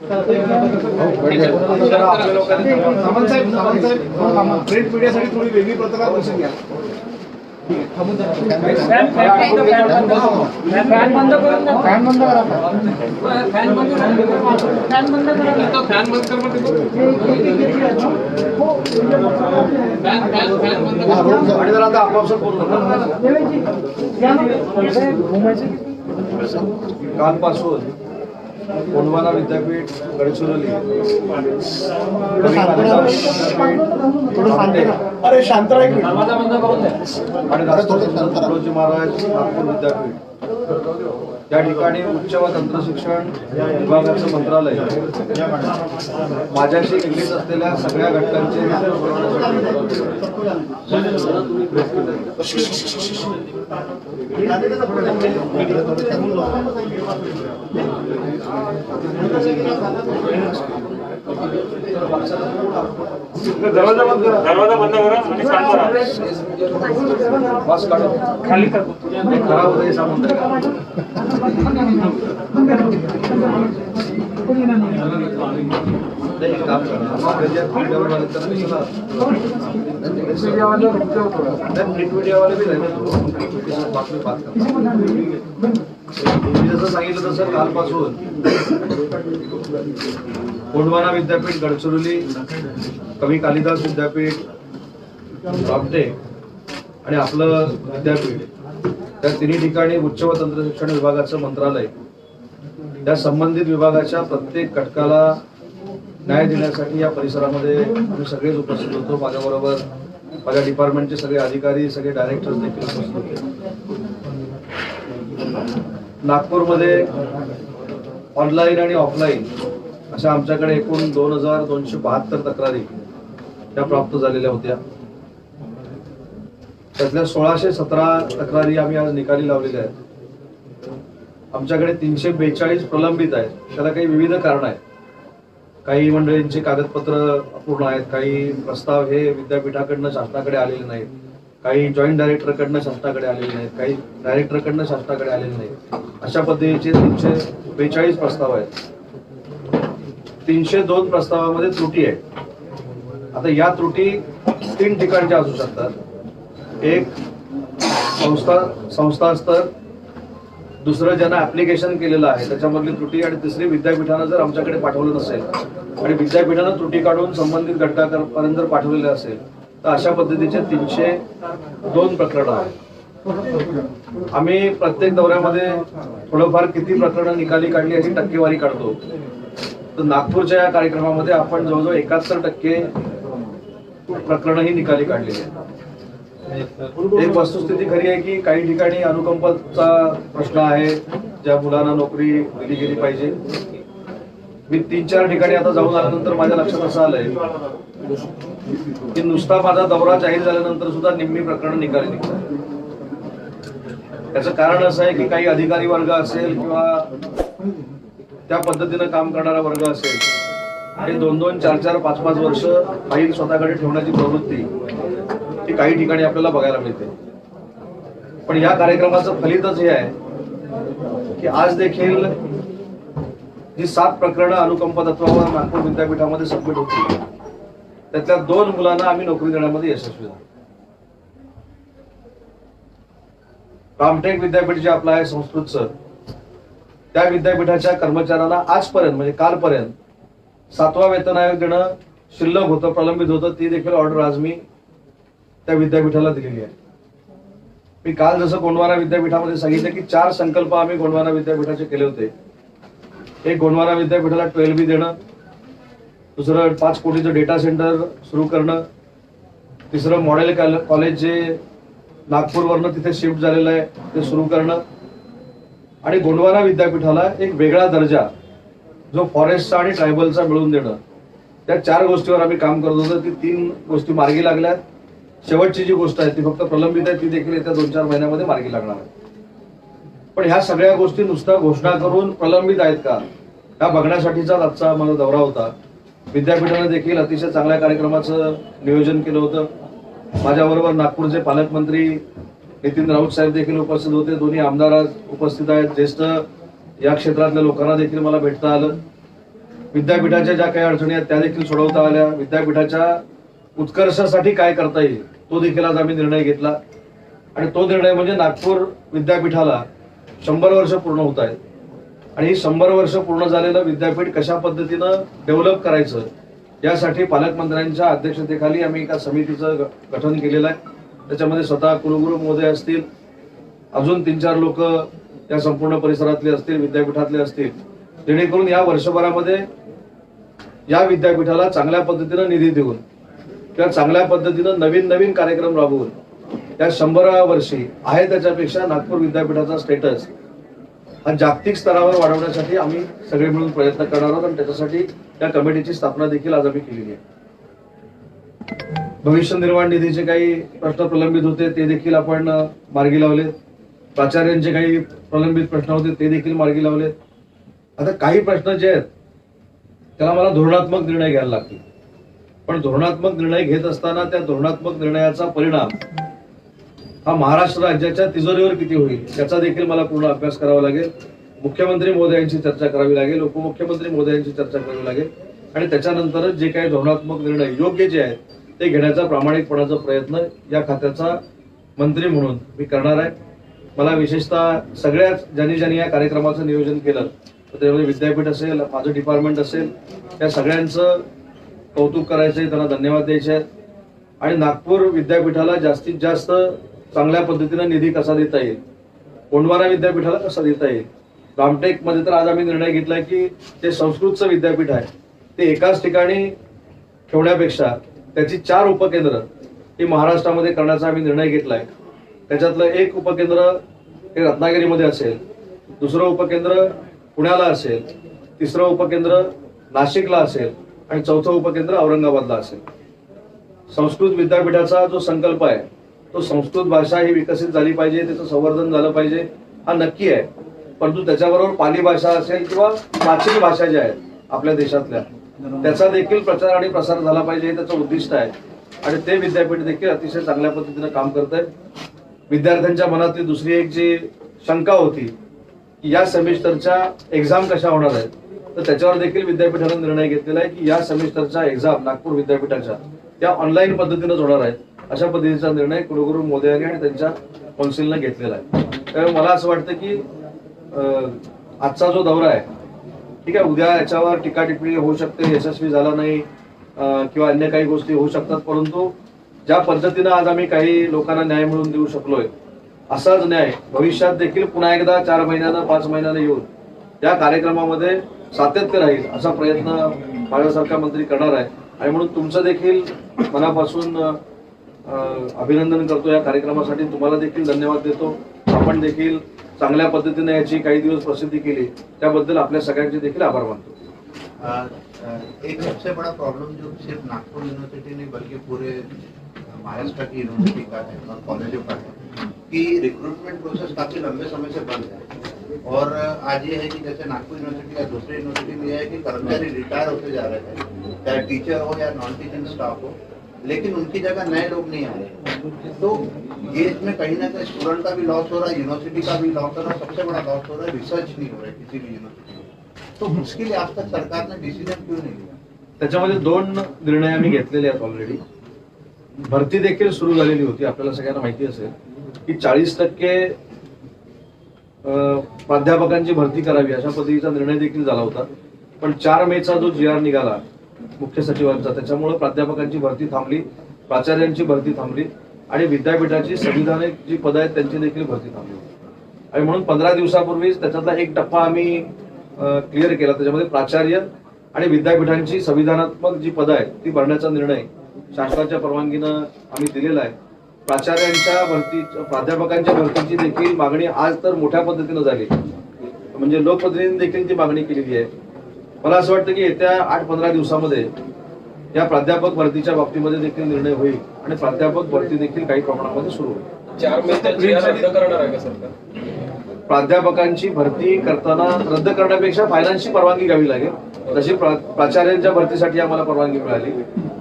सामंत साहेब print मीडियासाठी थोडी वेगळी पत्रकार परिषद घ्या. फॅन बंद करून फॅन बंद करा. फॅन बंद फॅन बंद करा. फॅन बंद कर म्हणजे फॅन बंद करा. आणि जरा आता आपापसात बोलतो. कालपासून गोंडवाना विद्यापीठ गडचिरोली अरे शांत आणि तुळोजी महाराज नागपूर विद्यापीठ या ठिकाणी उच्च व तंत्रशिक्षण विभागाचं मंत्रालय माझ्याशी निगडीत असलेल्या सगळ्या घटकांचे दरवाजा बंद करा आणि शांत राहा. बस काढा खाली कर. खराब होतं हे सामान काम मीडियावाले भी जसं सांगितलं तसं कालपासून गोंडवाना विद्यापीठ गडचिरोली, कवी कालिदास विद्यापीठ रामटेक आणि आपलं विद्यापीठ त्या तिन्ही ठिकाणी उच्च व तंत्रशिक्षण विभागाचं मंत्रालय त्या संबंधित विभागाच्या प्रत्येक घटकाला न्याय देण्यासाठी या परिसरामध्ये आम्ही सगळेच उपस्थित होतो. माझ्याबरोबर माझ्या डिपार्टमेंटचे सगळे अधिकारी, सगळे डायरेक्टर्स देखील उपस्थित होते. नागपूरमध्ये ऑनलाईन आणि ऑफलाईन अशा आमच्याकडे एकूण 2272 तक्रारी त्या प्राप्त झालेल्या होत्या. त्यातल्या 1617 तक्रारी आम्ही आज निकाली लावलेल्या आहेत. आमच्याकडे 342 प्रलंबित आहेत. त्याला काही विविध कारण आहेत. काही मंडळींची कागदपत्र अपूर्ण आहेत, काही प्रस्ताव हे विद्यापीठाकडनं शासनाकडे आलेले नाहीत, काही जॉईंट डायरेक्टरकडनं शासनाकडे आलेले नाहीत, काही डायरेक्टरकडनं शासनाकडे आलेले नाहीत. अशा पद्धतीचे 342 प्रस्ताव आहेत. 302 प्रस्तावामध्ये त्रुटी आहेत. आता या त्रुटी 3 ठिकाणच्या असू शकतात. एक संस्था स्तर, दुसरं ज्यांना ऍप्लिकेशन केलेलं आहे त्याच्यामधली त्रुटी, आणि तिसरी विद्यापीठानं जर आमच्याकडे पाठवलं नसेल आणि विद्यापीठानं त्रुटी काढून संबंधित घटकापर्यंत जर पाठवलेले असेल तर अशा पद्धतीचे 302 प्रकरणं आहेत. आम्ही प्रत्येक दौऱ्यामध्ये थोडंफार किती प्रकरणं निकाली काढली याची टक्केवारी काढतो. तर नागपूरच्या या कार्यक्रमामध्ये आपण जवळजवळ 71% प्रकरणं ही निकाली काढलेली आहेत. एक वस्तुस्थिती खरी आहे की काही ठिकाणी अनुकंपाचा प्रश्न आहे, ज्या मुलांना नोकरी दिली गेली पाहिजे. मी 3-4 ठिकाणी आता जाऊन आल्यानंतर माझ्या लक्षात असं आलंय की नुसता माझा दौरा जाहीर झाल्यानंतर सुद्धा निम्मी प्रकरण निकाली निघतात. त्याचं कारण असं आहे की काही अधिकारी वर्ग असेल किंवा त्या पद्धतीनं काम करणारा वर्ग असेल, हे 2-2, 4-4, 5-5 वर्ष फाईल स्वतःकडे ठेवण्याची प्रवृत्ती ही काही ठिकाणी आपल्याला बघायला मिळते. पण या कार्यक्रमाचं फलितच हे आहे की आज देखील जी 7 प्रकरणं अनुकंप तत्वावर नागपूर विद्यापीठामध्ये सबमिट होती त्यातल्या 2 मुलांना आम्ही नोकरी देण्यामध्ये यशस्वी झालो. रामटेक विद्यापीठ जे आपलं आहे संस्कृतचं, त्या विद्यापीठाच्या कर्मचाऱ्यांना आजपर्यंत म्हणजे कालपर्यंत 7वा वेतन आयोग देणं शिल्लक होतं, प्रलंबित होतं. ती देखील ऑर्डर आज मी त्या विद्यापीठाला दिलेली आहे. मी काल जसं गोंडवाना विद्यापीठामध्ये सांगितलं की 4 संकल्प आम्ही गोंडवाना विद्यापीठाचे केले होते. एक, गोंडवाना विद्यापीठाला 12B देणं, दुसरं 5 कोटीचं डेटा सेंटर सुरू करणं, तिसरं मॉडेल कॉलेज जे नागपूरवरनं तिथे शिफ्ट झालेलं आहे ते सुरू करणं, आणि गोंडवाना विद्यापीठाला एक वेगळा दर्जा जो फॉरेस्टचा आणि ट्रायबलचा मिळवून देणं. त्या 4 गोष्टीवर आम्ही काम करत होतो. ती 3 गोष्टी मार्गी लागल्यात. शेवटची जी गोष्ट आहे ती फक्त प्रलंबित आहे, ती देखील येत्या 2-4 महिन्यामध्ये मार्गी लागणार आहे. पण ह्या सगळ्या गोष्टी नुसता घोषणा करून प्रलंबित आहेत का ह्या बघण्यासाठीचा आजचा माझा दौरा होता. विद्यापीठाने देखील अतिशय चांगल्या कार्यक्रमाचं नियोजन केलं होतं. माझ्याबरोबर नागपूरचे पालकमंत्री नितीन राऊत साहेब देखील उपस्थित होते. दोन्ही आमदार उपस्थित आहेत. ज्येष्ठ या क्षेत्रातल्या लोकांना देखील मला भेटता आलं. विद्यापीठाच्या ज्या काही अडचणी आहेत त्या देखील सोडवता आल्या, विद्यापीठाच्या उत्कर्षासाठी काय करता येईल तो देखील आज आम्ही निर्णय घेतला. आणि तो निर्णय म्हणजे नागपूर विद्यापीठाला 100 वर्ष पूर्ण होत आहेत आणि ही 100 वर्ष पूर्ण झालेलं विद्यापीठ कशा पद्धतीनं डेव्हलप करायचं यासाठी पालकमंत्र्यांच्या अध्यक्षतेखाली आम्ही एका समितीचं गठन केलेलं आहे. त्याच्यामध्ये स्वतः कुलगुरू महोदय असतील, अजून 3-4 लोक या संपूर्ण परिसरातले असतील, विद्यापीठातले असतील, जेणेकरून या वर्षभरामध्ये या विद्यापीठाला चांगल्या पद्धतीनं निधी देऊन किंवा चांगल्या पद्धतीनं नवीन नवीन कार्यक्रम राबवून या 100व्या वर्षी आहे त्याच्यापेक्षा नागपूर विद्यापीठाचा स्टेटस हा जागतिक स्तरावर वाढवण्यासाठी आम्ही सगळे मिळून प्रयत्न करणार आहोत आणि त्याच्यासाठी त्या कमिटीची स्थापना देखील आज आम्ही केलेली आहे. भविष्य निर्माण निधीचे काही प्रश्न प्रलंबित होते ते देखील आपण मार्गी लावले. प्राचार्यांचे काही प्रलंबित प्रश्न होते ते देखील मार्गी लावले. आता काही प्रश्न जे आहेत त्याला मला धोरणात्मक निर्णय घ्यायला लागतील, पण धोरणात्मक निर्णय घेत असताना त्या धोरणात्मक निर्णयाचा परिणाम हा महाराष्ट्र राज्याच्या तिजोरीवर किती होईल याचा देखील मला पूर्ण अभ्यास करावा लागेल. मुख्यमंत्री महोदयांची चर्चा करावी लागेल, उपमुख्यमंत्री महोदयांची चर्चा करावी लागेल आणि त्याच्यानंतरच जे काही धोरणात्मक निर्णय योग्य जे आहेत ते घेण्याचा प्रामाणिकपणाचा प्रयत्न या खात्याचा मंत्री म्हणून मी करणार आहे. मला विशेषतः सगळ्याच ज्यांनी या कार्यक्रमाचं नियोजन केलं, त्याच्यामध्ये विद्यापीठ असेल, माझं डिपार्टमेंट असेल, त्या सगळ्यांचं कौतुक करायचंय, त्यांना धन्यवाद द्यायचे आहेत. आणि नागपूर विद्यापीठाला जास्तीत जास्त चांगल्या पद्धतीने निधी कसा देता येईल, गोंडवाना विद्यापीठाला कसा देता येईल. रामटेक मध्ये तर आज आम्ही निर्णय घेतलाय की ते संस्कृतचं विद्यापीठ आहे ते एकाच ठिकाणी ठेवण्यापेक्षा त्याची 4 उपकेंद्र ही महाराष्ट्रामध्ये करण्याचा आम्ही निर्णय घेतलाय. त्याच्यातलं एक उपकेंद्र हे रत्नागिरीमध्ये असेल, दुसरं उपकेंद्र पुण्याला असेल, तिसरं उपकेंद्र नाशिकला असेल आणि चौथं उपकेंद्र औरंगाबादला असेल. संस्कृत विद्यापीठाचा जो संकल्प आहे तो संस्कृत भाषा ही विकसित झाली पाहिजे, त्याचं संवर्धन झालं पाहिजे हा नक्की आहे, परंतु त्याच्याबरोबर पाली भाषा असेल किंवा प्राचीन भाषा ज्या आहेत आपल्या देशातल्या त्याचा देखील प्रचार आणि प्रसार झाला पाहिजे हे त्याचं उद्दिष्ट आहे. आणि ते विद्यापीठ देखील अतिशय चांगल्या पद्धतीनं काम करत आहे. विद्यार्थ्यांच्या मनातली दुसरी एक जी शंका होती की या सेमिस्टरच्या एक्झाम कशा होणार आहेत, तर त्याच्यावर देखील विद्यापीठाने निर्णय घेतलेला आहे की या सेमिस्टरच्या एक्झाम नागपूर विद्यापीठाच्या त्या ऑनलाईन पद्धतीनं होणार आहेत. अशा पद्धतीचा निर्णय कुलगुरू महोदयांनी आणि त्यांच्या कौन्सिलने घेतलेला आहे. त्यामुळे मला असं वाटतं की आजचा जो दौरा आहे ठीक आहे, उद्या याच्यावर टीका टिप्पणी होऊ शकते, यशस्वी झाला नाही किंवा अन्य काही गोष्टी होऊ शकतात, परंतु ज्या पद्धतीनं आज आम्ही काही लोकांना न्याय मिळवून देऊ शकलोय असाच न्याय भविष्यात देखील पुन्हा एकदा 4 महिन्यानं 5 महिन्यानं येऊन त्या कार्यक्रमामध्ये सातत्य राहील असा प्रयत्न माझ्यासारखा मंत्री करणार आहे. आणि म्हणून तुमचं देखील मनापासून अभिनंदन करतो या कार्यक्रमासाठी, तुम्हाला देखील धन्यवाद देतो. आपण देखील चांगल्या पद्धतीने याची काही दिवस प्रसिद्धी केली त्याबद्दल आपल्या सगळ्यांचे देखील आभार मानतो. एक सबसे बड़ा प्रॉब्लम जो सिर्फ नागपुर यूनिवर्सिटी नहीं बल्कि पूरे महाराष्ट्र की यूनिवर्सिटी का है और कॉलेजों का है कि रिक्रूटमेंट प्रोसेस काफी लंबे समय से बंद है. और आज ये है कि जैसे नागपुर यूनिवर्सिटी या दूसरी यूनिवर्सिटी में यह है कि कर्मचारी रिटायर होते जा रहे हैं, चाहे टीचर हो या नॉन टीचिंग स्टाफ हो, लेकिन उनकी जगह नए लोग नहीं आ रहे. तो ये इसमें कहीं ना कहीं स्टूडेंट का भी लॉस हो रहा है, यूनिवर्सिटी का भी लॉस हो रहा है, सबसे बड़ा लॉस हो रहा है रिसर्च नहीं हो रहा है किसी भी यूनिवर्सिटी में. तो उसके लिए आज तक सरकार ने डिसिजन क्यों नहीं लिया? त्याच्यामध्ये 2 निर्णय आम्ही घेतलेले आहेत ऑलरेडी. भरती देखील सुरू झालेली होती. आपल्याला सगळ्यांना माहिती असेल की 40% प्राध्यापकांची भरती करावी अशा पद्धतीचा निर्णय देखील झाला होता. पण 4 मेचा जो GR निघाला मुख्य सचिवांचा त्याच्यामुळे प्राध्यापकांची भरती थांबली, प्राचार्यांची भरती थांबली आणि विद्यापीठाची संविधानिक जी पदं आहेत त्यांची देखील भरती थांबली. आणि म्हणून 15 दिवसापूर्वीच त्याच्यातला एक टप्पा आम्ही क्लिअर केला. त्याच्यामध्ये प्राचार्य आणि विद्यापीठांची संविधानात्मक जी पदं आहेत ती भरण्याचा निर्णय शासनाच्या परवानगीनं आम्ही दिलेला आहे. प्राचार्यांच्या भरती, प्राध्यापकांच्या भरतीची देखील मागणी आज तर मोठ्या पद्धतीनं झाली, म्हणजे लोकप्रतिनिधींनी देखील ती मागणी केलेली आहे. मला असं वाटतं की येत्या 8-15 दिवसामध्ये या प्राध्यापक भरतीच्या बाबतीमध्ये देखील निर्णय होईल आणि प्राध्यापक भरती देखील काही प्रमाणामध्ये सुरू होईल. 4 मे रद्द करणार आहे का सरकार? प्राध्यापकांची भरती करताना रद्द करण्यापेक्षा फायनान्सची परवानगी घ्यावी लागेल. जशी प्राचार्यांच्या भरतीसाठी आम्हाला परवानगी मिळाली,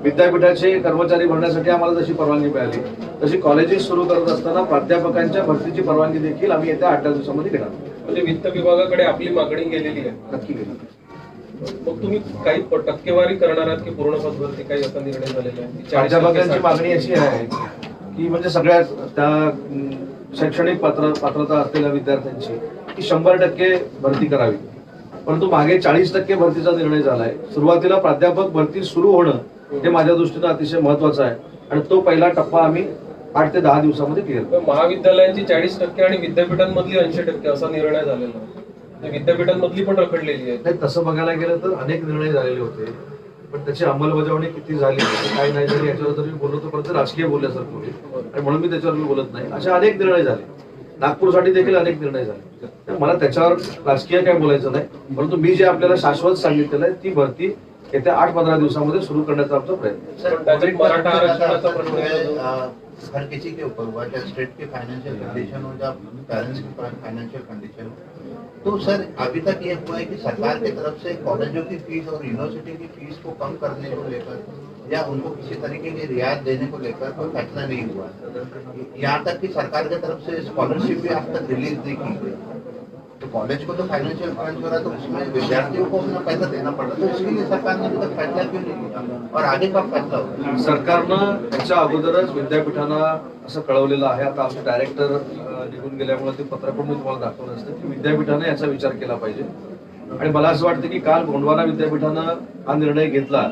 विद्यापीठाचे कर्मचारी भरण्यासाठी आम्हाला जशी परवानगी मिळाली, तशी कॉलेजेस सुरू करत असताना प्राध्यापकांच्या भरतीची परवानगी देखील आम्ही येत्या 8 दिवसामध्ये घेणार. म्हणजे वित्त विभागाकडे आपली मागणी गेलेली आहे? नक्की गेली. मग तुम्ही काही टक्केवारी करणार आहात की पूर्ण पदभरती काही असा निर्णय झालेला आहे? 40% प्राध्यापकांची मागणी अशी आहे की म्हणजे सगळ्या त्या शैक्षणिक पात्रता असलेल्या विद्यार्थ्यांची की 100% भरती करावी. परंतु मागे 40% भरतीचा निर्णय झालाय. सुरुवातीला प्राध्यापक भरती सुरू होणं हे माझ्या दृष्टीनं अतिशय महत्वाचं आहे आणि तो पहिला टप्पा आम्ही 8 ते 10 दिवसामध्ये क्लिअर करू. महाविद्यालयांची 40% आणि विद्यापीठांमधली 80% असा निर्णय झालेला आहे. विद्यापीठांमधली पण रखडलेली आहे. नाही, तसं बघायला गेलं तर अनेक निर्णय झालेले होते, पण त्याची अंमलबजावणी किती झाली काय नाही झाली याच्यावर तर मी बोलतो, परत राजकीय बोलल्यासारखं होईल आणि म्हणून मी त्याच्यावर मी बोलत नाही. असे अनेक निर्णय झाले, नागपूरसाठी देखील अनेक निर्णय झाले. तर मला त्याच्यावर राजकीय काय बोलायचं नाही, परंतु मी जे आपल्याला शाश्वत सांगितलेलं आहे ती भरती येत्या 8-15 दिवसामध्ये सुरू करण्याचा आमचा प्रयत्न आहे. पण त्याच्यात मराठा आरक्षणाचा प्रश्न आहे. हर किसी के ऊपर हुआ, चाहे स्टेट की फाइनेंशियल कंडीशन हो या पेरेंट्स की फाइनेंशियल कंडीशन हो. तो सर अभी तक ये हुआ है कि सरकार की तरफ से कॉलेजों की फीस और यूनिवर्सिटी की फीस को कम करने को लेकर या उनको किसी तरीके की रियायत देने को लेकर कोई फैसला नहीं हुआ. यहाँ तक कि सरकार की तरफ से स्कॉलरशिप भी अब तक रिलीज नहीं की गई. तो कॉलेज को तो फाइनेंशियल क्रंच हो रहा है, तो उसमें विद्यार्थियों को अपना पैसा देना पड़ रहा है. तो इसके लिए सरकार ने अभी तक फैसला क्यों नहीं लिया और आगे कब फैसला होगा? सरकारनं त्याच्या अगोदरच विद्यापीठांना असं कळवलेलं आहे. आता आमचे डायरेक्टर निघून गेल्यामुळे ते पत्र पण मी तुम्हाला दाखवलं असतं की विद्यापीठाने याचा विचार केला पाहिजे. आणि मला असं वाटतं की काल गोंडवाना विद्यापीठानं हा निर्णय घेतला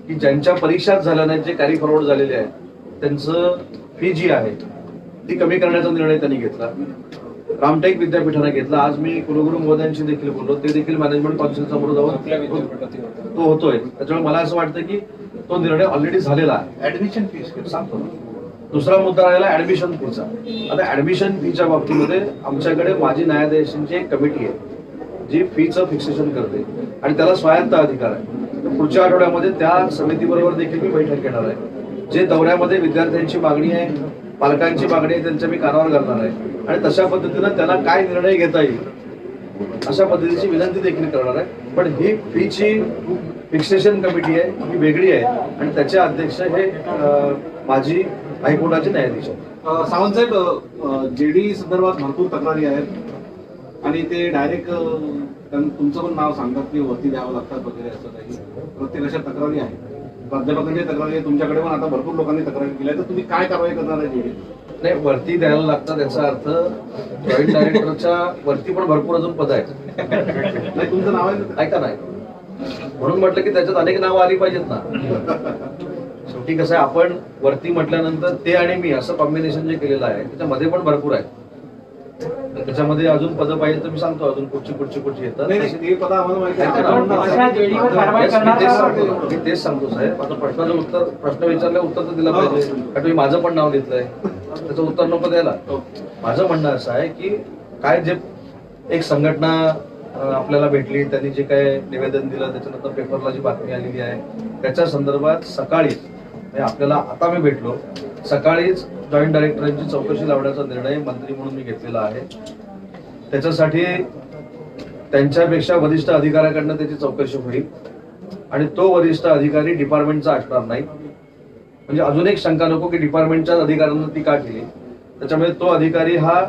की ज्यांच्या परीक्षाच झाल्या नाहीत, जे कॅरी फॉरवर्ड झालेले आहेत, त्यांचं फी जी आहे ती कमी करण्याचा निर्णय त्यांनी घेतला. रामटेक विद्यापीठाने घेतला. आज मी कुलगुरू महोदयांशी देखील बोललो, ते देखील मॅनेजमेंट काउन्सिल समोर आपल्या जाऊन विद्यापीठातील होतं. तो होतोय. त्याच्यामुळे मला असं वाटतं की तो निर्णय ऑलरेडी झालेला आहे. ऍडमिशन फीस के सांगतो. दुसरा मुद्दा राहिला ऍडमिशन फीचा. आता ऍडमिशन फीच्या बाबतीमध्ये आमच्याकडे माजी न्यायाधीशांची एक कमिटी आहे जी फीचं फिक्सेशन करते आणि त्याला स्वायत्त अधिकार आहे. तर पुढच्या आठवड्यामध्ये त्या समितीबरोबर देखील मी बैठक घेणार आहे. जे दौऱ्यामध्ये विद्यार्थ्यांची मागणी आहे, पालकांची मागणी आहे, त्यांच्या मी कानावर घालणार आहे आणि तशा पद्धतीनं त्यांना काय निर्णय घेता येईल अशा पद्धतीची विनंती देखील करणार आहे. पण ही फीची फिक्सेशन कमिटी आहे, ही वेगळी आहे आणि त्याचे अध्यक्ष हे माजी हायकोर्टाचे न्यायाधीश आहेत. सावंत साहेब, जेडी संदर्भात भरपूर तक्रारी आहेत आणि ते डायरेक्ट तुमचं पण नाव सांगतात की वरती द्यावं लागतात वगैरे असं काही प्रत्येक अशा तक्रारी आहेत. प्राध्यापकांची तक्रारी आहे, तुमच्याकडे पण आता भरपूर लोकांनी तक्रारी केली आहे. तर तुम्ही काय कारवाई करणार आहे जेडी? नाही, वरती द्यायला लागतात याचा अर्थ जॉईंट डायरेक्टरच्या वरती पण भरपूर अजून पद आहेत. नाही, तुमचं नाव आहे ना? ऐका नाही, म्हणून म्हटलं की त्याच्यात अनेक नावं आली पाहिजेत ना. शेवटी कसं आहे, आपण वरती म्हटल्यानंतर ते आणि मी असं कॉम्बिनेशन जे केलेलं आहे त्याच्यामध्ये पण भरपूर आहे. त्याच्यामध्ये अजून पदं पाहिजे तर मी सांगतो अजून कुठची येतात. नाही, ते पद आम्हाला माहिती आहे. मी तेच सांगतो साहेब. आता प्रश्न विचारलं उत्तर तर दिलं पाहिजे. कारण तुम्ही माझं पण नाव घेतलंय, त्याचं उत्तर नको द्यायला. माझं म्हणणं असं आहे की काय जे एक संघटना आपल्याला भेटली, त्यांनी जे काय निवेदन दिलं, त्याच्यानंतर पेपरला जी बातमी आलेली आहे त्याच्या संदर्भात सकाळीच आपल्याला आता मी भेटलो, सकाळीच जॉईंट डायरेक्टरांची चौकशी लावण्याचा निर्णय मंत्री म्हणून मी घेतलेला आहे. त्याच्यासाठी त्यांच्यापेक्षा वरिष्ठ अधिकाऱ्याकडनं त्याची चौकशी होईल आणि तो वरिष्ठ अधिकारी डिपार्टमेंटचा असणार नाही. म्हणजे अजून एक शंका नको की डिपार्टमेंटच्या अधिकाऱ्यांना ती का केली. त्याच्यामुळे तो अधिकारी हा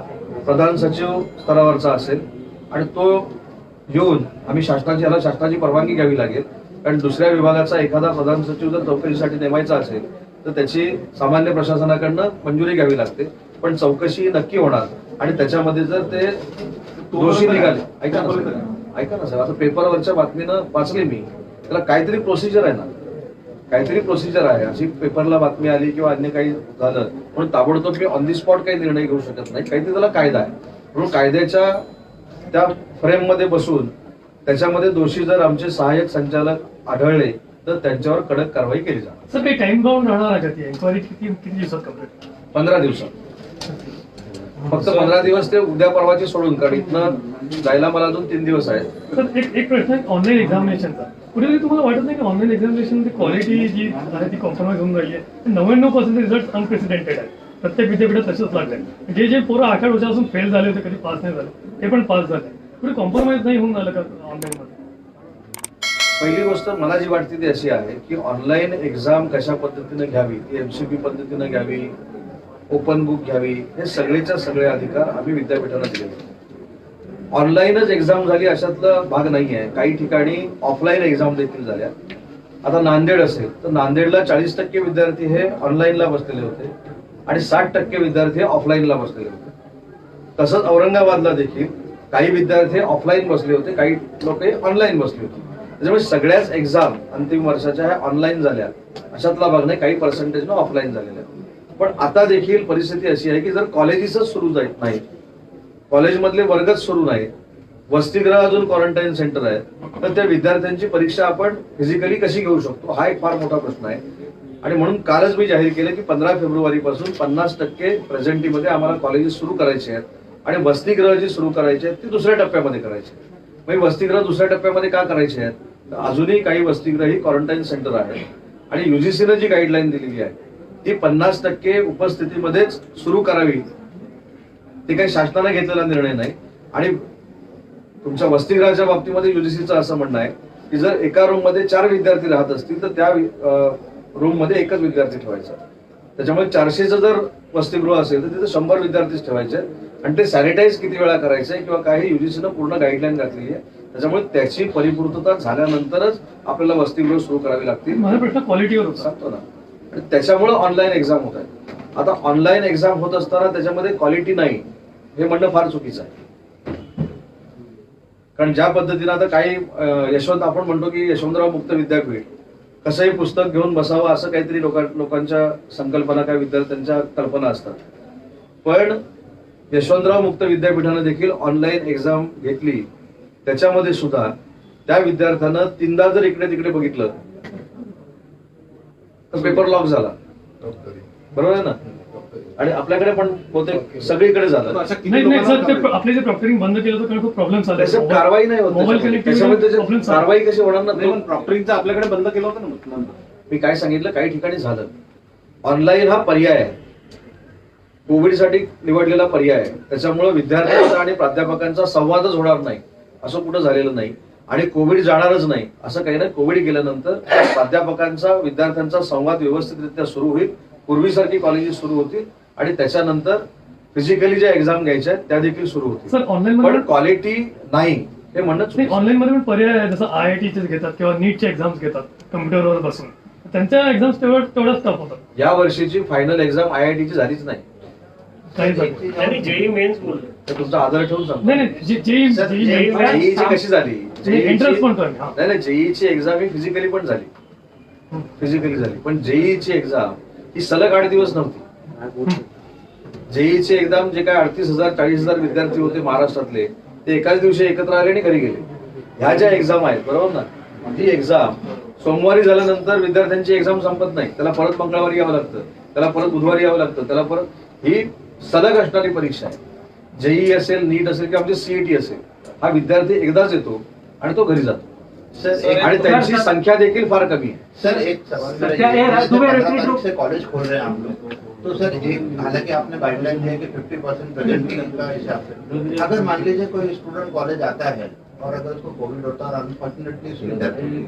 प्रधान सचिव स्तरावरचा असेल आणि तो येऊन आम्ही शासनाची परवानगी घ्यावी लागेल. कारण दुसऱ्या विभागाचा एखादा प्रधान सचिव जर चौकशीसाठी नेमायचा असेल तर त्याची सामान्य प्रशासनाकडनं मंजुरी घ्यावी लागते. पण चौकशी नक्की होणार आणि त्याच्यामध्ये जर ते दोषी निघाले, ऐका ना साहेब, आता पेपरवरच्या बातमीनं वाचले मी, त्याला काहीतरी प्रोसिजर आहे ना, काहीतरी प्रोसिजर आहे. अशी पेपरला बातमी आली किंवा अन्य काही झालं म्हणून ताबडतोब मी ऑन दी स्पॉट काही निर्णय घेऊ शकत नाही. काहीतरी त्याला कायदा आहे. म्हणून कायद्याच्या त्या फ्रेममध्ये बसून त्याच्यामध्ये दोषी जर आमचे सहाय्यक संचालक आढळले तर त्यांच्यावर कडक कारवाई केली जाणार. सर, काही टाइम बाउंड राहणार आहे का ती एन्क्वायरी? किती दिवसात कंप्लीट? 15 दिवसात. फक्त 15 दिवस ते उद्या परवाची सोडून, कारण इथनं जायला मला अजून 3 दिवस आहेत. सर, एक प्रश्न आहे ऑनलाईन एक्झामिनेशनचा. कुठेतरी तुम्हाला वाटत नाही की ऑनलाईन एक्झामिनेशन क्वालिटी जी आहे ती कॉम्प्रोमाइज होऊन राहिली आहे? 99% रिझल्ट अनप्रेसिडेंटेड आहे. प्रत्येक विद्यापीठात तसंच लागलंय. जे पोरं 8 वर्षापासून फेल झाले होते, कधी पास नाही झाले, ते पण पास झाले. कुठे कॉम्प्रोमाइज नाही होऊन राहिलं का ऑनलाईन मध्ये? पहिली गोष्ट मला जी वाटते ती अशी आहे की ऑनलाईन एक्झाम कशा पद्धतीने घ्यावी, ती MCQ पद्धतीने घ्यावी, ओपन बुक घ्यावी, हे सगळेच्या सगळे अधिकार आम्ही विद्यापीठाला दिलेले. ऑनलाईनच एक्झाम झाली अशातला भाग नाही आहे. काही ठिकाणी ऑफलाईन एक्झाम देखील झाल्या. आता नांदेड असेल तर नांदेडला 40% विद्यार्थी हे ऑनलाईनला बसलेले होते आणि 60% विद्यार्थी हे ऑफलाईनला बसलेले होते. तसंच औरंगाबादला देखील काही विद्यार्थी ऑफलाईन बसले होते, काही लोक हे ऑनलाईन बसले होते. त्याच्यामुळे सगळ्याच एक्झाम अंतिम वर्षाच्या ह्या ऑनलाईन झाल्या अशातला भाग नाही. काही पर्सेंटेजनं ऑफलाईन झालेल्या. पण आता देखील परिस्थिती अशी आहे की जर कॉलेजेसच सुरू नाही, कॉलेजमधले वर्गच सुरू नाही, वसतिगृह अजून क्वारंटाईन सेंटर आहे, तर त्या विद्यार्थ्यांची परीक्षा आपण फिजिकली कशी घेऊ शकतो हा एक फार मोठा प्रश्न आहे. आणि म्हणून कालच मी जाहीर केलं की 15 फेब्रुवारीपासून 50% प्रेझेंटीमध्ये आम्हाला कॉलेजेस सुरू करायचे आहेत आणि वसतिगृह जी सुरू करायची आहेत ती दुसऱ्या टप्प्यामध्ये करायची आहेत. मग वसतिगृह दुसऱ्या टप्प्यामध्ये का करायचे आहेत? तर अजूनही काही वसतिगृह ही क्वारंटाईन सेंटर आहेत आणि युजीसीनं जी गाईडलाईन दिलेली आहे ती 50% उपस्थितीमध्येच सुरू करावी. ते काही शासनाने घेतलेला निर्णय नाही. आणि तुमच्या वसतिगृहाच्या बाबतीमध्ये युजीसीचं असं म्हणणं आहे की जर एका रूम मध्ये 4 विद्यार्थी राहत असतील तर त्या रूम मध्ये एकच विद्यार्थी ठेवायचा. त्याच्यामुळे 400चं जर वसतिगृह असेल तर तिथे 100 विद्यार्थीच ठेवायचे आणि ते सॅनिटाईज किती वेळा करायचंय किंवा काही युजीसीनं पूर्ण गाईडलाईन घातलेली आहे. त्याच्यामुळे त्याची परिपूर्तता झाल्यानंतरच आपल्याला वसतिगृह सुरू करावी लागतील. माझा प्रश्न क्वालिटीवर होता. सांगतो ना. आणि त्याच्यामुळे ऑनलाईन एक्झाम होत आहे. आता ऑनलाईन एक्झाम होत असताना त्याच्यामध्ये क्वालिटी नाही हे म्हणणं फार चुकीचं आहे. कारण ज्या पद्धतीनं आता काही आपण म्हणतो की यशवंतराव मुक्त विद्यापीठ कसंही पुस्तक घेऊन बसावं असं काहीतरी लोकांच्या संकल्पना, काही विद्यार्थ्यांच्या कल्पना असतात. पण यशवंतराव मुक्त विद्यापीठानं देखील ऑनलाईन एक्झाम घेतली. त्याच्यामध्ये सुद्धा त्या विद्यार्थ्यानं 3दा जर इकडे तिकडे बघितलं तर पेपर लॉक झाला. बरोबर आहे ना? आणि आपल्याकडे पण बहुतेक सगळीकडे झालं. अशा किती नाही नाही सर, लोकांना ते आपले जे प्रॉक्टरिंग बंद केलं होतं कारण खूप प्रॉब्लेम झाले. त्याच्यात कारवाई नाही होत. मोबाईल त्याच्यामध्ये प्रॉब्लेम कारवाई कशी होणार नाही, ना? पण प्रॉक्टरिंगचं आपल्याकडे बंद केलं होतं ना. मी काय सांगितलं, काही ठिकाणी झालं. ऑनलाईन हा पर्याय आहे, कोविडसाठी निवडलेला पर्याय आहे. त्याच्यामुळे विद्यार्थ्यांचा आणि प्राध्यापकांचा संवादच होणार नाही असं कुठं झालेलं नाही. आणि कोविड जाणारच नाही असं काही नाही. कोविड गेल्यानंतर प्राध्यापकांचा विद्यार्थ्यांचा संवाद व्यवस्थितरित्या सुरू होईल. पूर्वीसारखी कॉलेजेस सुरू होतील आणि त्याच्यानंतर फिजिकली ज्या एक्झाम घ्यायच्या आहेत त्या देखील सुरू होतील. सर ऑनलाईन पण मध्ये क्वालिटी नाही हे म्हणणं चुकीचं आहे. ऑनलाईन मध्ये पण पर्याय आहे. जसं IIT घेतात किंवा नीटचे एक्झाम्स घेतात कम्प्युटरवर बसून. त्यांच्या एक्झाम्स तेवढाच टफ होतात. या वर्षीची फायनल एक्झाम IIT ची झालीच नाही. काही जेई मेन्स बोलले. तर तुमचा आदर ठेवून सांगतो. नाही नाही जेईची कशी झाली? एंट्रन्स म्हणतो आम्ही. हा. नाही जेईची एक्झाम ही फिजिकली पण झाली, फिजिकली झाली. पण जेईची एक्झाम ही सलग 8 दिवस नव्हती. जेईची एक्झाम जे काय 38,000 40,000 विद्यार्थी होते महाराष्ट्रातले ते एकाच दिवशी एकत्र आले आणि घरी गेले. ह्या ज्या एक्झाम आहेत बरोबर ना, ती एक्झाम सोमवारी झाल्यानंतर विद्यार्थ्यांची एक्झाम संपत नाही. त्याला परत मंगळवारी यावं लागतं, त्याला परत बुधवारी यावं लागतं, त्याला परत ही सलग असणारी परीक्षा आहे. जेई असेल, नीट असेल किंवा म्हणजे CET असेल, हा विद्यार्थी एकदाच येतो आणि तो घरी जातो. आणि त्यांची संख्या देखील फार कमी आहे. सर एक सवाल जैसे कॉलेज खोल रहे हैं आप लोग, तो सर एक हालांकि आपने गाइडलाइन दी है कि 50% प्रेजेंटेशन का हिसाब से, अगर मान लीजिए कोई स्टूडेंट कॉलेज आता है और अगर उसको कोविड होता है और अनफॉर्चुनेटली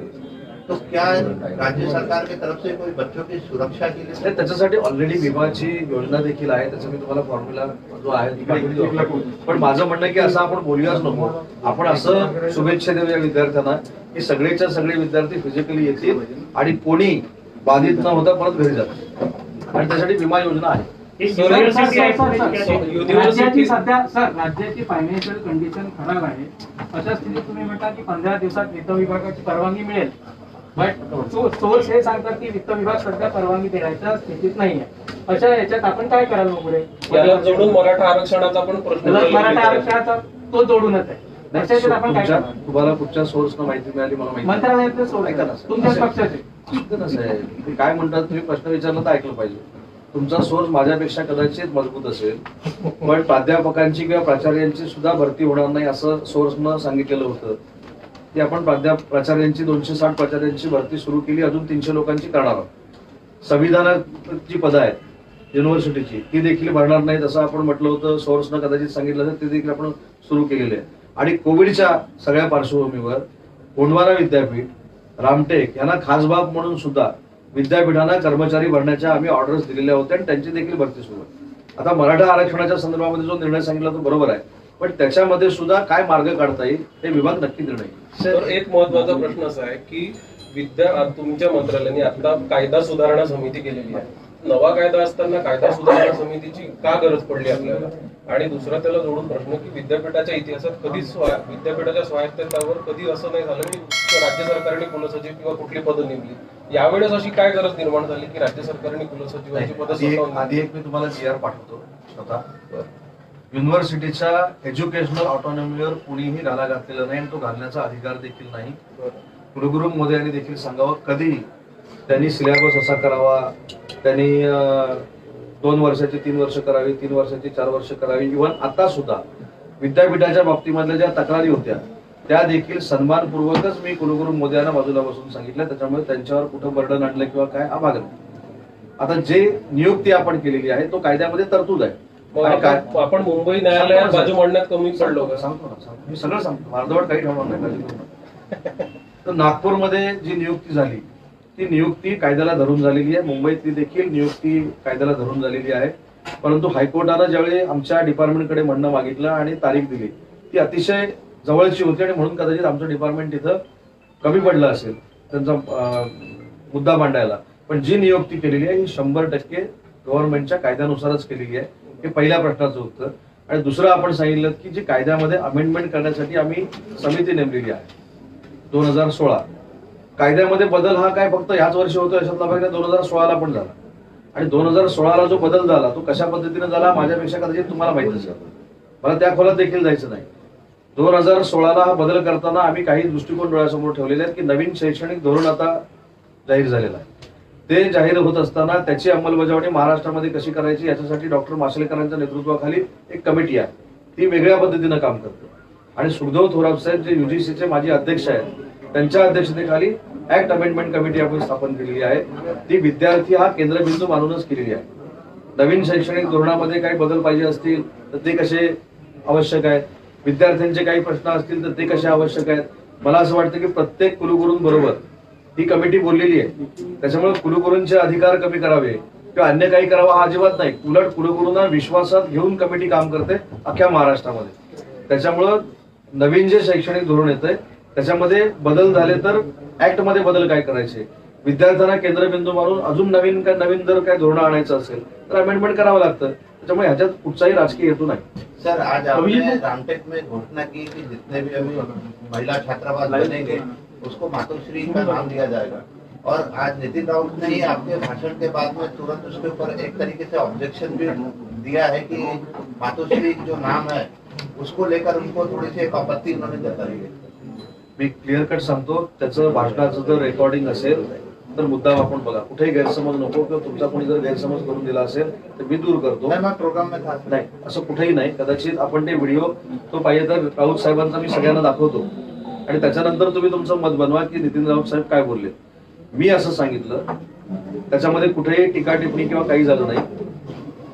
तो क्या राज्य सरकार की तरफ से कोई बच्चों की सुरक्षा के लिए? त्याच्यासाठी ऑलरेडी विमाची योजना देखील आहे. त्याचा मी तुम्हाला फॉर्म्युला जो आहे तिकडे घेऊन देऊ आपण. पण माझं म्हणणं आहे की असं आपण बोलूयाच नको. आपण असं शुभेच्छा देऊया विद्यार्थ्यांना की सगळेच्या सगळे विद्यार्थी फिजिकली येतील आणि कोणी बाधित न होता परत घरी जातील. आणि त्यासाठी विमा योजना आहे. राज्याची सध्या सर राज्याची फायनान्शियल कंडिशन खराब आहे. अशा स्थितीत तुम्ही म्हणता की 15 दिवसात वित्त विभागाची परवानगी मिळेल, बट सोर्स हे सांगतात की वित्त विभाग सध्या परवानगी देण्याच्या स्थितीत नाहीये. अशा याच्यात आपण काय कराल मग पुढे? याला जोडून मराठा आरक्षणाचा पण प्रश्न मराठा आरक्षणाचा तो जोडूनच आहे. अशा याच्यात आपण काय कराल? तुम्हाला कुठच्या सोर्सनं माहिती मिळाली मला माहिती मंत्रालयातले सोर्स ऐका ना, तुमच्याच पक्षाचे. ते काय म्हणतात, तुम्ही प्रश्न विचारला तर ऐकलं पाहिजे. तुमचा सोर्स माझ्यापेक्षा कदाचित मजबूत असेल, पण प्राध्यापकांची किंवा प्राचार्यांची सुद्धा भरती होणार नाही असं सोर्सनं सांगितलेलं होतं. की आपण प्राचार्यांची 260 प्राचार्यांची भरती सुरू केली, अजून 300 लोकांची करणार आहोत. संविधानाची पदं आहेत युनिव्हर्सिटीची ती देखील भरणार नाहीत असं आपण म्हटलं होतं. सोर्सनं कदाचित सांगितलं असेल, ते देखील आपण सुरू केलेले आहे. आणि कोविडच्या सगळ्या पार्श्वभूमीवर गोंडवाना विद्यापीठ, रामटेक यांना खासबाब म्हणून सुद्धा विद्यापीठांना कर्मचारी भरण्याच्या आम्ही ऑर्डर्स दिलेल्या होत्या आणि त्यांची देखील भरती सुरू आहे. आता मराठा आरक्षणाच्या संदर्भामध्ये जो निर्णय सांगितला तो बरोबर आहे. पण त्याच्यामध्ये सुद्धा काय मार्ग काढता येईल हे विभाग नक्की निर्णय घेईल. तर एक महत्वाचा प्रश्न असा आहे की तुमच्या मंत्रालयाने आता कायदा सुधारणा समिती केलेली आहे. नवा कायदा असताना कायदा सुधारणा समितीची का गरज पडली आपल्याला? आणि दुसरा त्याला जोडून प्रश्न की विद्यापीठाच्या इतिहासात कधीच विद्यापीठाच्या स्वायत्ततेवर कधी असं नाही झालं की राज्य सरकारने कुलसचिव किंवा कुठली पदं नेमली. यावेळेस अशी काय गरज निर्माण झाली की राज्य सरकारने कुलसचिवांची पदं स्वतःहून आधी एक मी तुम्हाला GR पाठवतो स्वतः. युनिव्हर्सिटीच्या एज्युकेशनल ऑटोनॉमीवर कुणीही घाला घातलेला नाही आणि तो घालण्याचा अधिकार देखील नाही. कुलगुरू मोदयांनी देखील सांगावं कधी त्यांनी सिलेबस असा करावा, त्यांनी 2 वर्षाची 3 वर्ष करावी, 3 वर्षाची 4 वर्ष करावी. इव्हन आता सुद्धा विद्यापीठाच्या बाबतीमधल्या ज्या तक्रारी होत्या त्या देखील सन्मानपूर्वकच मी कुलगुरू मोदयांना बाजूला बसून सांगितलं. त्याच्यामुळे त्यांच्यावर कुठं बर्डन आणलं किंवा काय हा भाग नाही. आता जे नियुक्ती आपण केलेली आहे तो कायद्यामध्ये तरतूद आहे. आणि काय आपण मुंबई न्यायालयात बाजू मांडण्यात कमी पडलो का? सांगतो मी सगळं सांगतो, अर्धवट काही ठेवणार नाही, काळजी करू नका. तर नागपूरमध्ये जी नियुक्ती झाली ती नियुक्ती कायद्याला धरून झालेली आहे. मुंबईतली देखील नियुक्ती कायद्याला धरून झालेली आहे. परंतु हायकोर्टानं ज्यावेळी आमच्या डिपार्टमेंटकडे म्हणणं मागितलं आणि तारीख दिली ती अतिशय जवळची होती आणि म्हणून कदाचित आमचं डिपार्टमेंट तिथं कमी पडलं असेल त्यांचा मुद्दा मांडायला. पण जी नियुक्ती केलेली आहे ही 100% गव्हर्नमेंटच्या कायद्यानुसारच केलेली आहे. हे पहिल्या प्रश्नाचं उत्तर. आणि दुसरं आपण सांगितलं की जी कायद्यामध्ये अमेंडमेंट करण्यासाठी आम्ही समिती नेमलेली आहे 2016. कायद्यामध्ये बदल हा काय फक्त ह्याच वर्षी होतो याच्यातला भाग 2016ला पण झाला. आणि 2016ला जो बदल झाला तो कशा पद्धतीने झाला माझ्यापेक्षा कदाचित तुम्हाला माहिती असेल. मला त्या खोलात देखील जायचं नाही. 2016ला हा बदल करताना आम्ही काही दृष्टिकोन डोळ्यासमोर ठेवलेले आहेत की नवीन शैक्षणिक धोरण आता जाहीर झालेलं आहे. ते जाहीर होत असताना त्याची अंमलबजावणी महाराष्ट्रामध्ये कशी करायची याच्यासाठी डॉक्टर माशेलकरांच्या नेतृत्वाखाली एक कमिटी आहे. ती वेगळ्या पद्धतीनं काम करते. आणि सुखदेव थोरात साहेब जे UGCचे माजी अध्यक्ष आहेत त्यांच्या अध्यक्षतेखाली ऍक्ट अमेंडमेंट कमिटी आपण स्थापन केलेली आहे. ती विद्यार्थी हा केंद्रबिंदू मानूनच केलेली आहे. नवीन शैक्षणिक धोरणामध्ये काही बदल पाहिजे असतील तर ते कसे आवश्यक आहेत, विद्यार्थ्यांचे काही प्रश्न असतील तर ते कसे आवश्यक आहेत. मला असं वाटतं की प्रत्येक कुलगुरूंबरोबर ही कमिटी बोललेली आहे. त्याच्यामुळे कुलगुरूंचे अधिकार कमी करावे किंवा अन्य काही करावं हा अजिबात नाही. उलट कुलगुरूंना विश्वासात घेऊन कमिटी काम करते अख्ख्या महाराष्ट्रामध्ये. त्याच्यामुळं नवीन जे शैक्षणिक धोरण येतंय त्याच्यामध्ये बदल झाले तर ऍक्ट मध्ये बदल काय करायचे, विद्यार्थ्यांना केंद्रबिंदू मारून अजून नवीन जर काय धोरण आणायचं असेल तर अमेंडमेंट करावं लागतं. त्याच्यामुळे ह्याच्यात कुठचाही राजकीय हेतू नाही. सर आज आपने रामटेक में घोषणा की कि जितने भी अभी महिला छात्रावास बनेंगे उसको मातोश्री का नाम दिया जाएगा. और आज नितिन राउत ने ही आपके भाषण के बाद में तुरंत उसके ऊपर एक तरीके से ऑब्जेक्शन भी दिया है कि मातोश्री जो नाम है उसको लेकर उनको थोड़ी सी एक आपत्ति उन्होंने जताई है. मी क्लिअर कट सांगतो, त्याचं भाषणाचं जर रेकॉर्डिंग असेल तर मुद्दाम आपण बघा. कुठेही गैरसमज नको किंवा तुमचा कोणी जर गैरसमज करून दिला असेल तर मी दूर करतो. मैं प्रोग्राम में था नाही असं कुठेही नाही. कदाचित आपण ते व्हिडिओ तो पाहिजे तर राऊत साहेबांचा मी सगळ्यांना दाखवतो आणि त्याच्यानंतर तुम्ही तुमचं मत बनवा की नितीन राऊत साहेब काय बोलले. मी असं सांगितलं, त्याच्यामध्ये कुठेही टीका टिप्पणी किंवा काही झालं नाही.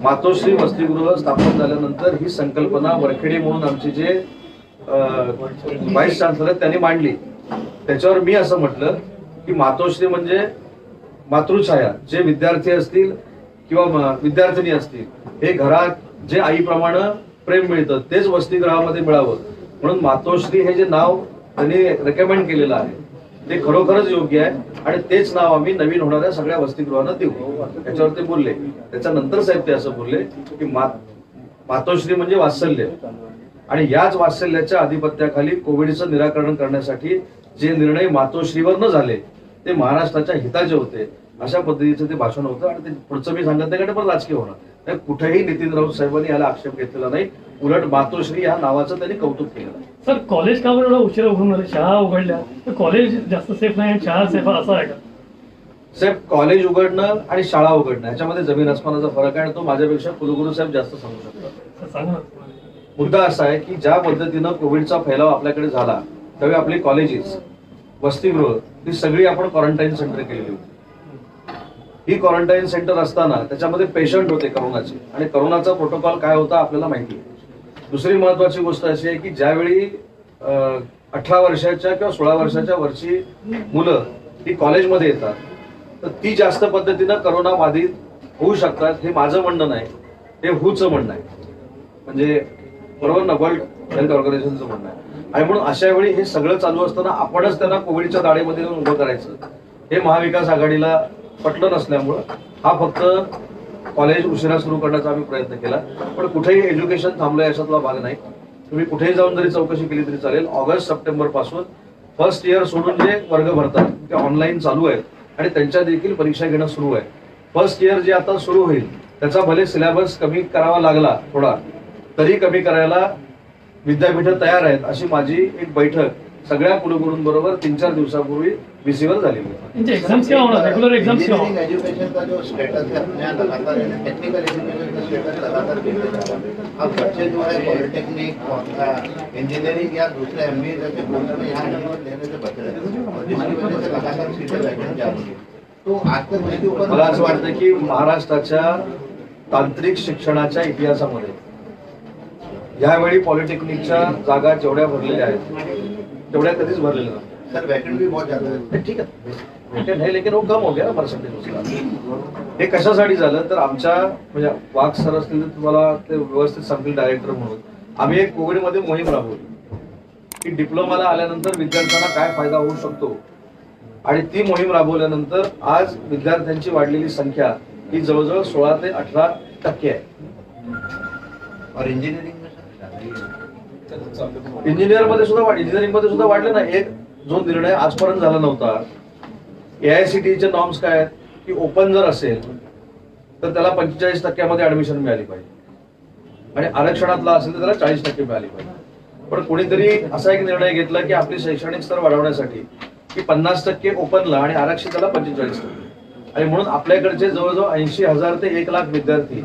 मातोश्री वसतिगृह स्थापन झाल्यानंतर ही संकल्पना वरखेडे म्हणून आमचे जे व्हाईस चान्सलर आहेत त्यांनी मांडली. त्याच्यावर मी असं म्हटलं की मातोश्री म्हणजे मातृछाया, जे विद्यार्थी असतील किंवा विद्यार्थिनी असतील हे घरात जे आईप्रमाणे प्रेम मिळतं तेच वसतिगृहामध्ये मिळावं म्हणून मातोश्री हे जे नाव त्यांनी रेकमेंड केलेलं आहे ते खरोखरच योग्य आहे आणि तेच नाव आम्ही नवीन होणाऱ्या सगळ्या वसतिगृहांना देऊ. त्याच्यावर ते बोलले. त्याच्यानंतर साहेब ते असं बोलले की मातोश्री म्हणजे वात्सल्य आणि याच वात्सल्याच्या आधिपत्याखाली कोविडचं निराकरण करण्यासाठी जे निर्णय मातोश्रीवर न झाले ते महाराष्ट्राच्या हिताचे होते. अशा पद्धतीचं ते भाषण होतं आणि ते पुढचं मी सांगत नाही पण राजकीय होणार. कुठेही नितीन राऊत साहेबांनी याला आक्षेप घेतलेला नाही. उलट मातोश्री या नावाचं त्यांनी कौतुक केलं आहे. सर कॉलेज का बरं एवढा उशिरा उघडून आले? शाळा उघडल्या तर कॉलेज जास्त सेफ नाही आणि शाळा सेफ असं आहे का? साहेब कॉलेज उघडणं आणि शाळा उघडणं याच्यामध्ये जमीन आसमानाचा फरक आहे आणि तो माझ्यापेक्षा कुलगुरू साहेब जास्त सांगू शकतात. सांगा ना. मुद्दा असा आहे की ज्या पद्धतीनं कोविडचा फैलाव आपल्याकडे झाला त्यावेळी आपली कॉलेजेस वसतिगृह ही सगळी आपण क्वारंटाईन सेंटर केलेली होती. ही क्वारंटाईन सेंटर असताना त्याच्यामध्ये पेशंट होते करोनाचे आणि करोनाचा प्रोटोकॉल काय होता आपल्याला माहिती आहे. दुसरी महत्वाची गोष्ट अशी आहे की ज्यावेळी 18 वर्षाच्या किंवा 16 वर्षाच्या वरची मुलं ही कॉलेजमध्ये येतात तर ती जास्त पद्धतीनं करोना बाधित होऊ शकतात. हे माझं म्हणणं नाही, हे हुचं म्हणणं आहे. म्हणजे बरोबर ना, वर्ल्ड हेल्थ ऑर्गनायझेशनचं म्हणणं आहे. आणि म्हणून अशा वेळी हे सगळं चालू असताना आपणच त्यांना कोविडच्या दाढेमध्ये येऊन उभं करायचं, हे महाविकास आघाडीला पटलं नसल्यामुळं हा फक्त कॉलेज उशिरा सुरू करण्याचा आम्ही प्रयत्न केला. पण कुठेही एज्युकेशन थांबलंय अशातला भाग नाही. तुम्ही कुठेही जाऊन जरी चौकशी केली तरी चालेल. ऑगस्ट सप्टेंबर पासून फर्स्ट इयर सोडून जे वर्ग भरतात ते ऑनलाईन चालू आहेत आणि त्यांच्या देखील परीक्षा घेणं सुरू आहे. फर्स्ट इयर जे आता सुरू होईल त्याचा भले सिलेबस कमी करावा लागला थोडा, तरी कमी करायला विद्यापीठं तयार आहेत, अशी माझी एक बैठक सगळ्या कुलगुरूंबरोबर 3-4 दिवसापूर्वी VC-वर झालेली आहे. एग्जाम्स क्या होणार, रेग्युलर एग्जाम्स क्या इंजीनियरिंग होणार? एजुकेशन का जो स्टेटस है अपने यहाँ लगातार है, टेक्निकल एजुकेशन का स्टेटस लगातार गिरते जा रहा है. अब बच्चे जो है पॉलिटेक्निक, इंजीनियरिंग या दूसरे MBA जैसे कोर्स में यहाँ एडमिशन लेने से बच रहे हैं, और जिसकी वजह से लगातार सीटें वैकेंट जा रही है. तो आज तक इसके ऊपर मला असं वाटतं की महाराष्ट्राच्या तांत्रिक शिक्षणाच्या इतिहासामध्ये यावेळी पॉलिटेक्निकच्या जागा जेवढ्या भरलेल्या आहेत तेवढ्या कधीच भरलेल्या नाही. सर वैकेंट भी बहुत ज्यादा है. ठीक आहे, वेकेंट है लेकिन वो कम हो गया ना पर्सेंटेज उसका. हे कशासाठी झालं तर आमच्या म्हणजे वाघ सर असतील तर तुम्हाला ते व्यवस्थित सांगतील डायरेक्टर म्हणून, आम्ही एक कोविडमध्ये मोहीम राबवली की डिप्लोमाला आल्यानंतर विद्यार्थ्यांना काय फायदा होऊ शकतो. आणि ती मोहीम राबवल्यानंतर आज विद्यार्थ्यांची वाढलेली संख्या ही जवळजवळ 16 ते 18% आहे. और इंजीनियरिंग में इंजिनिअरिंगमध्ये सुद्धा वाढले ना. एक जो निर्णय आजपर्यंत झाला नव्हता, AICTE नॉर्म्स काय आहेत की ओपन जर असेल तर त्याला 45% ऍडमिशन मिळाली पाहिजे आणि आरक्षणातला असेल तर त्याला 40% मिळाली पाहिजे. पण कोणीतरी असा एक निर्णय घेतला की आपली शैक्षणिक स्तर वाढवण्यासाठी की 50% ओपनला आणि आरक्षिताला 45%. आणि म्हणून आपल्याकडचे जवळजवळ 80,000 ते 1,00,000 विद्यार्थी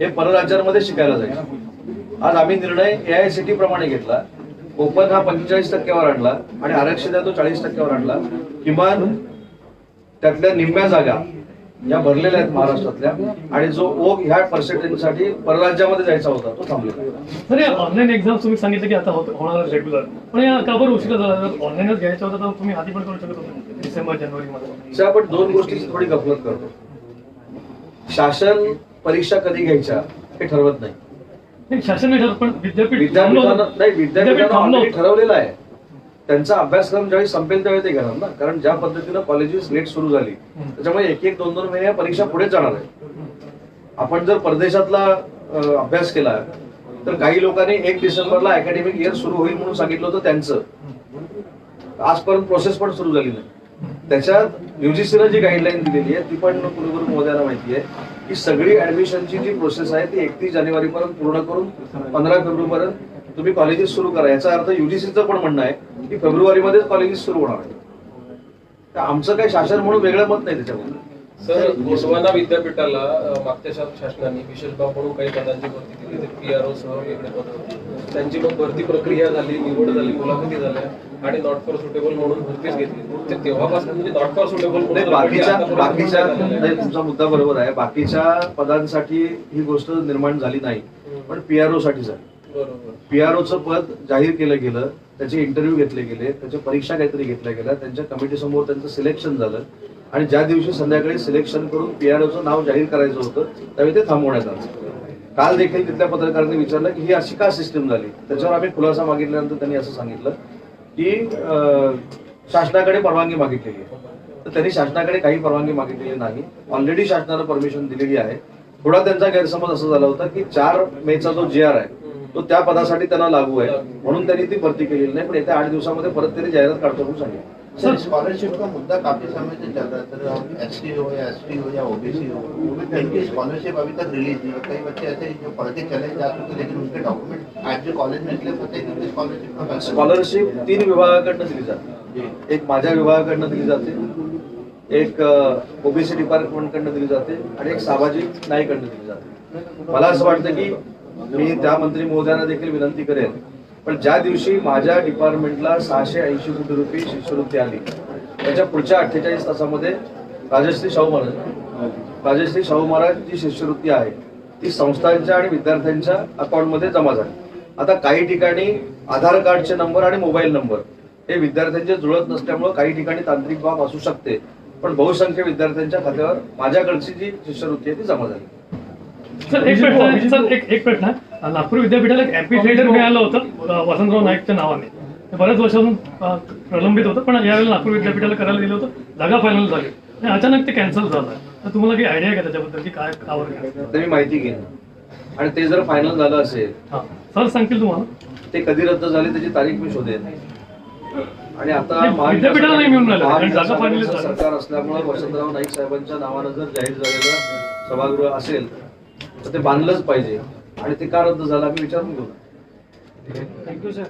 हे परराज्यांमध्ये शिकायला जायचे. आज आम्ही निर्णय AICTE प्रमाणे घेतला, ओपन हा 45%वर आणला आणि आरक्षित आहे तो 40%वर आणला. किमान त्यातल्या निम्म्या जागा या भरलेल्या आहेत महाराष्ट्रातल्या, आणि जो ओघ ह्या पर्सेंटेजसाठी परराज्यामध्ये जायचा होता तो थांबलेला आहे. सर, ऑनलाईन एक्झाम तुम्ही सांगितलं की आता होणार रेग्युलर, पण या का बरं उशिरा झाला? जर ऑनलाईनच घ्यायचं होतं तर तुम्ही आधी पण करू शकत होते डिसेंबर जानेवारीमध्ये. सर, आपण दोन गोष्टीची थोडी गफलत करतो. शासन परीक्षा कधी घ्यायच्या हे ठरवत नाही. नाही, शासन नाही ठरवत, पण विद्यापीठ विद्यापीठानं थांबलं already होतं. ठरवलेलं आहे. त्यांचा अभ्यासक्रम ज्यावेळी संपेल त्यावेळी ते घेणार ना. कारण ज्या पद्धतीनं कॉलेजेस लेट सुरू झाली त्याच्यामुळे 1-2 महिने परीक्षा पुढे जाणार आहे. आपण जर परदेशातला अभ्यास केला तर काही लोकांनी 1 डिसेंबरला अकॅडमिक इयर सुरू होईल म्हणून सांगितलं होतं त्यांचं. आजपर्यंत प्रोसेस पण सुरू झाली नाही. त्याच्यात UGCनं जी गाईडलाईन दिलेली आहे ती पण कुलगुरू महोदयांना माहिती आहे की सगळी ऍडमिशनची जी प्रोसेस आहे ती 31 जानेवारीपर्यंत पूर्ण करून 15 फेब्रुवारीपर्यंत तुम्ही कॉलेजेस सुरू करा. याचा अर्थ UGCचं पण म्हणणं आहे की फेब्रुवारीमध्येच कॉलेजेस सुरू होणार आहे. तर आमचं काही शासन म्हणून वेगळं मत नाही त्याच्यामध्ये. सर, गोंडवाना विद्यापीठाला मागच्या शासनाने विशेष बाब म्हणून काही पदांची भरती दिली, PRO सह वेगळे पद होते. त्यांची मग भरती प्रक्रिया झाली, निवड झाली, मुलाखती झाल्या आणि नॉट फॉर सुटेबल म्हणून भरतीच घेतली. ते तेव्हापासून म्हणजे नॉट फॉर सुटेबल म्हणून बाकीच्या नाही, तुमचा मुद्दा बरोबर आहे. बाकीच्या पदांसाठी ही गोष्ट निर्माण झाली नाही, पण PRO साठी झाली. बरोबर. PROचं पद जाहीर केलं गेलं, त्याचे इंटरव्ह्यू घेतले गेले, त्याच्या परीक्षा काहीतरी घेतल्या गेल्या, त्यांच्या कमिटी समोर त्यांचं सिलेक्शन झालं आणि ज्या दिवशी संध्याकाळी सिलेक्शन करून PROचं नाव जाहीर करायचं होतं त्यावेळी ते थांबवण्यात आलं. काल देखील तिथल्या पत्रकारांनी विचारलं की ही अशी का सिस्टीम झाली. त्याच्यावर आम्ही खुलासा मागितल्यानंतर त्यांनी असं सांगितलं की शासनाकडे परवानगी मागितलेली आहे. तर त्यांनी शासनाकडे काही परवानगी मागितलेली नाही. ऑलरेडी शासनानं परमिशन दिलेली आहे. थोडा त्यांचा गैरसमज असा झाला होता की 4 मेचा जो GR आहे तो त्या पदासाठी त्यांना लागू आहे म्हणून त्यांनी ती भरती केलेली नाही. पण येत्या 8 दिवसामध्ये परत त्यांनी जाहिरात काढतो म्हणून सांगितलं. सर, स्कॉलरशिप का मुद्दा काफी समय से चल रहा है. सर, ST हो या ST हो या OBC हो, इनकी स्कॉलरशिप अभी तक रिलीज नहीं है. कई बच्चे ऐसे जो पढ़ के चले जा चुके लेकिन उनके डॉक्यूमेंट आज जो कॉलेज में इसलिए पता है कि स्कॉलरशिप स्कॉलरशिप 3 विभागाकडनं दिली जाते. एक माझ्या विभागाकडनं दिली जाते, एक OBC डिपार्टमेंटकडनं दिली जाते आणि एक सामाजिक न्यायकडनं दिली जाते. मला असं वाटतं की मी त्या मंत्री महोदयांना देखील विनंती करेन, पण ज्या दिवशी माझ्या डिपार्टमेंटला 680 कोटी रुपये शिष्यवृत्ती आली त्याच्या पुढच्या 48 तासामध्ये राजश्री शाहू महाराज जी शिष्यवृत्ती आहे ती संस्थांच्या आणि विद्यार्थ्यांच्या अकाउंटमध्ये जमा झाली. आता काही ठिकाणी आधार कार्डचे नंबर आणि मोबाईल नंबर हे विद्यार्थ्यांचे जुळत नसल्यामुळे काही ठिकाणी तांत्रिक बाब असू शकते, पण बहुसंख्य विद्यार्थ्यांच्या खात्यावर माझ्याकडची जी शिष्यवृत्ती आहे ती जमा झाली. सर एक प्रश्न आहे, सर एक प्रश्न आहे. नागपूर विद्यापीठाला एक ॲम्फिथिएटर मिळालं होतं वसंतराव नाईकच्या नावाने. ते बऱ्याच वर्षापासून प्रलंबित होतं, पण यावेळेला नागपूर विद्यापीठाला करायला दिलं होतं, जागा फायनल झाली आणि अचानक ते कॅन्सल झालं. तर तुम्हाला काही आयडिया आहे का त्याच्याबद्दल की काय का ते मी माहिती घेईन. आणि ते जर फायनल झालं असेल हां सर सांगतील तुम्हाला. ते कधी रद्द झाले त्याची तारीख मी शोधेन. आणि आता नाही, विद्यापीठाला नाही मिळून राहिलं, कारण जागा महाविकास फायनल आघाडीचं झाली. सरकार असल्यामुळे वसंतराव नाईक साहेबांच्या नावानं जर जाहीर झालेलं सभागृह असेल तर ते बांधलंच पाहिजे. आणि ते का रद्द झालं आम्ही विचारून घेऊ. Thank you sir.